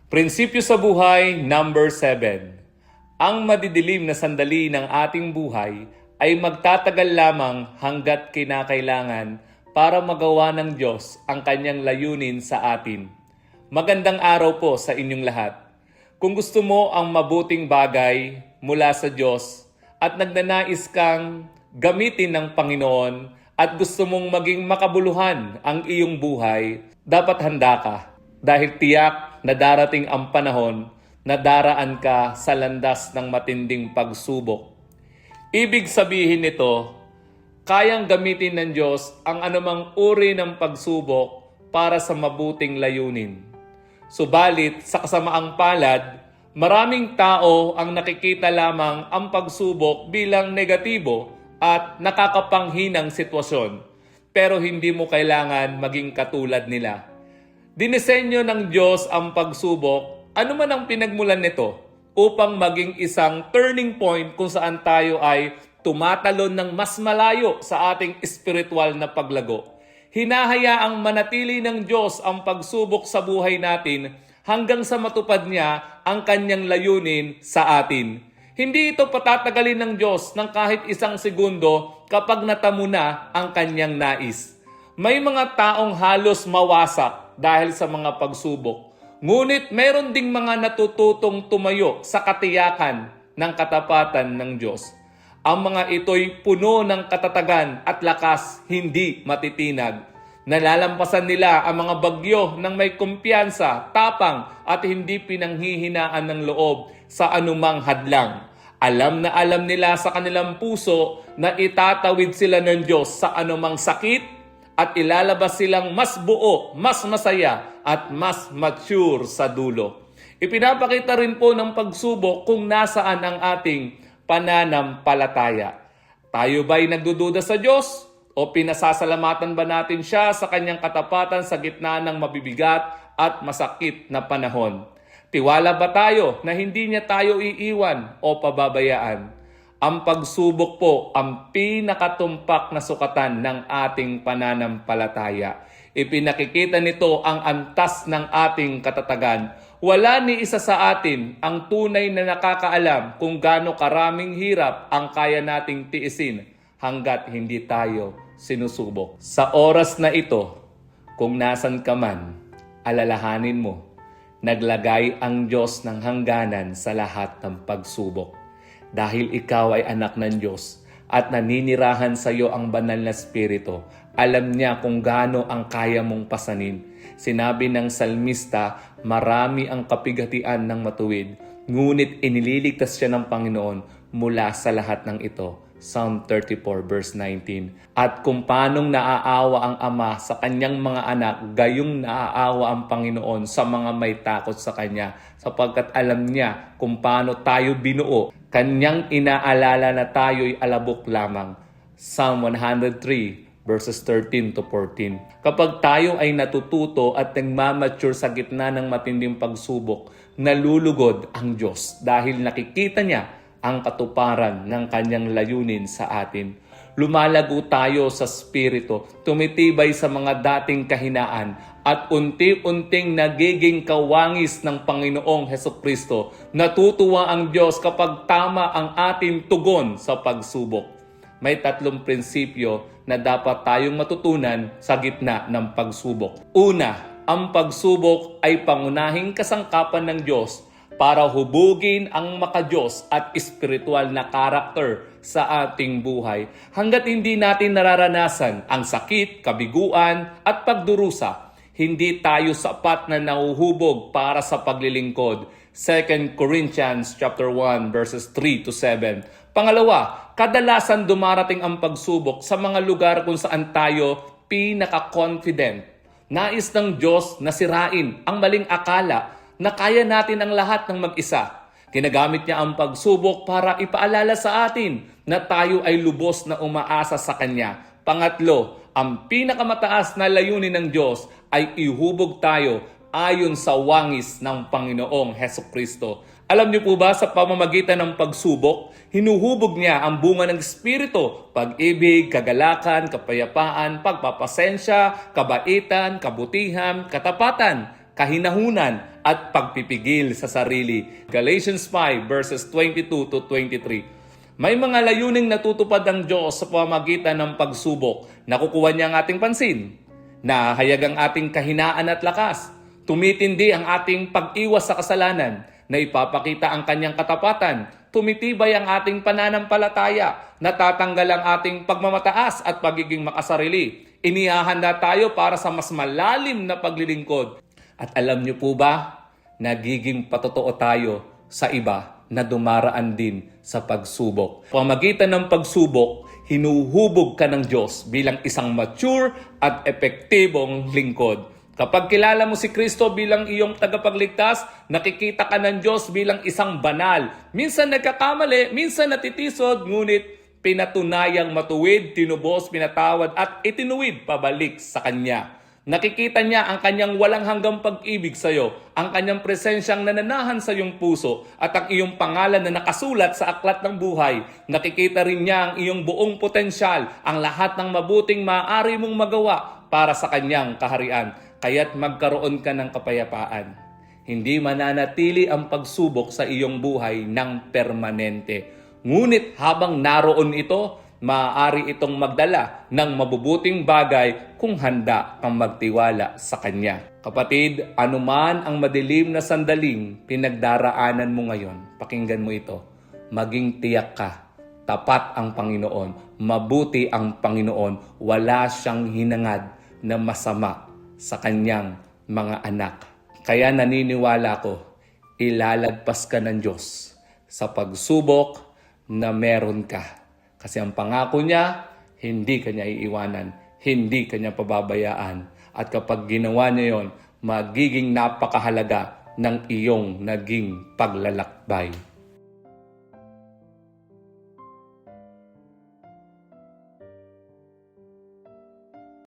Prinsipyo sa buhay, number 7. Ang madidilim na sandali ng ating buhay ay magtatagal lamang hanggat kinakailangan para magawa ng Diyos ang kanyang layunin sa atin. Magandang araw po sa inyong lahat. Kung gusto mo ang mabuting bagay mula sa Diyos at nagnanais kang gamitin ng Panginoon at gusto mong maging makabuluhan ang iyong buhay, dapat handa ka. Dahil tiyak na darating ang panahon na daraan ka sa landas ng matinding pagsubok. Ibig sabihin nito, kayang gamitin ng Diyos ang anumang uri ng pagsubok para sa mabuting layunin. Subalit sa kasamaang palad, maraming tao ang nakikita lamang ang pagsubok bilang negatibo at nakakapanghinang sitwasyon, pero hindi mo kailangan maging katulad nila. Dinisenyo ng Diyos ang pagsubok, ano man ang pinagmulan nito, upang maging isang turning point kung saan tayo ay tumatalon ng mas malayo sa ating espiritual na paglago. Hinahayaang manatili ng Diyos ang pagsubok sa buhay natin hanggang sa matupad niya ang kanyang layunin sa atin. Hindi ito patatagalin ng Diyos ng kahit isang segundo kapag natamo na ang kanyang nais. May mga taong halos mawasak dahil sa mga pagsubok. Ngunit meron ding mga natututong tumayo sa katiyakan ng katapatan ng Diyos. Ang mga ito'y puno ng katatagan at lakas, hindi matitinag. Nalalampasan nila ang mga bagyo ng may kumpiyansa, tapang at hindi pinanghihinaan ng loob sa anumang hadlang. Alam na alam nila sa kanilang puso na itatawid sila ng Diyos sa anumang sakit at ilalabas silang mas buo, mas masaya at mas mature sa dulo. Ipinapakita rin po ng pagsubok kung nasaan ang ating pananampalataya. Tayo ba'y nagdududa sa Diyos? O pinasasalamatan ba natin siya sa kanyang katapatan sa gitna ng mabibigat at masakit na panahon? Tiwala ba tayo na hindi niya tayo iiwan o pababayaan? Ang pagsubok po ang pinakatumpak na sukatan ng ating pananampalataya. Ipinakikita nito ang antas ng ating katatagan. Wala ni isa sa atin ang tunay na nakakaalam kung gaano karaming hirap ang kaya nating tiisin hanggat hindi tayo sinusubok. Sa oras na ito, kung nasan ka man, alalahanin mo, naglagay ang Diyos ng hangganan sa lahat ng pagsubok. Dahil ikaw ay anak ng Diyos at naninirahan sa iyo ang banal na Espiritu, alam niya kung gaano ang kaya mong pasanin. Sinabi ng salmista, marami ang kapighatian ng matuwid, ngunit inililigtas siya ng Panginoon mula sa lahat ng ito. Psalm 34 verse 19. At kung paanong naaawa ang Ama sa kanyang mga anak, gayong naaawa ang Panginoon sa mga may takot sa Kanya, sapagkat alam niya kung paano tayo binuo. Kanyang inaalala na tayo'y alabok lamang. Psalm 103 verses 13 to 14. Kapag tayo ay natututo at nagmamature sa gitna ng matinding pagsubok, nalulugod ang Diyos dahil nakikita niya ang katuparan ng kanyang layunin sa atin. Lumalago tayo sa Espiritu, tumitibay sa mga dating kahinaan at unti-unting nagiging kawangis ng Panginoong Hesukristo. Natutuwa ang Diyos kapag tama ang ating tugon sa pagsubok. May 3 prinsipyo na dapat tayong matutunan sa gitna ng pagsubok. Una, ang pagsubok ay pangunahing kasangkapan ng Diyos para hubugin ang makadiyos at espiritual na karakter sa ating buhay. Hanggat hindi natin nararanasan ang sakit, kabiguan at pagdurusa, hindi tayo sapat na nahuhubog para sa paglilingkod. 2 Corinthians chapter 1 verses 3 to 7. Pangalawa, kadalasan dumarating ang pagsubok sa mga lugar kung saan tayo pinaka-confident. Nais ng Diyos na sirain ang maling akala na kaya natin ang lahat ng mag-isa. Ginagamit niya ang pagsubok para ipaalala sa atin na tayo ay lubos na umaasa sa Kanya. Pangatlo, ang pinakamataas na layunin ng Diyos ay ihubog tayo ayon sa wangis ng Panginoong Hesukristo. Alam niyo po ba, sa pamamagitan ng pagsubok, hinuhubog niya ang bunga ng Espiritu, pag-ibig, kagalakan, kapayapaan, pagpapasensya, kabaitan, kabutihan, katapatan, kahinahunan, at pagpipigil sa sarili. Galatians 5 verses 22 to 23. May mga layuning natutupad ng Diyos sa pamamagitan ng pagsubok. Nakukuha niya ang ating pansin. Nahayag ang ating kahinaan at lakas. Tumitindi ang ating pag-iwas sa kasalanan. Naipapakita ang kanyang katapatan. Tumitibay ang ating pananampalataya. Natatanggal ang ating pagmamataas at pagiging makasarili. Inihahanda tayo para sa mas malalim na paglilingkod. At alam niyo po ba, nagiging patotoo tayo sa iba na dumaraan din sa pagsubok. Pamagitan ng pagsubok, hinuhubog ka ng Diyos bilang isang mature at epektibong lingkod. Kapag kilala mo si Kristo bilang iyong tagapagligtas, nakikita ka ng Diyos bilang isang banal. Minsan nagkakamali, minsan natitisod, ngunit pinatunayang matuwid, tinubos, pinatawad at itinuwid pabalik sa Kanya. Nakikita niya ang kanyang walang hanggang pag-ibig sa iyo, ang kanyang presensyang nananahan sa iyong puso at ang iyong pangalan na nakasulat sa aklat ng buhay. Nakikita rin niya ang iyong buong potensyal, ang lahat ng mabuting maaari mong magawa para sa kanyang kaharian. Kaya't magkaroon ka ng kapayapaan. Hindi mananatili ang pagsubok sa iyong buhay ng permanente. Ngunit habang naroon ito, maaari itong magdala ng mabubuting bagay kung handa kang magtiwala sa Kanya. Kapatid, anuman ang madilim na sandaling pinagdaraanan mo ngayon, pakinggan mo ito. Maging tiyak ka, tapat ang Panginoon, mabuti ang Panginoon, wala siyang hinangad na masama sa Kanyang mga anak. Kaya naniniwala ko, ilalagpas ka ng Diyos sa pagsubok na meron ka. Kasi ang pangako niya, hindi kanya iiwanan, hindi kanya pababayaan. At kapag ginawa niya yon, magiging napakahalaga ng iyong naging paglalakbay.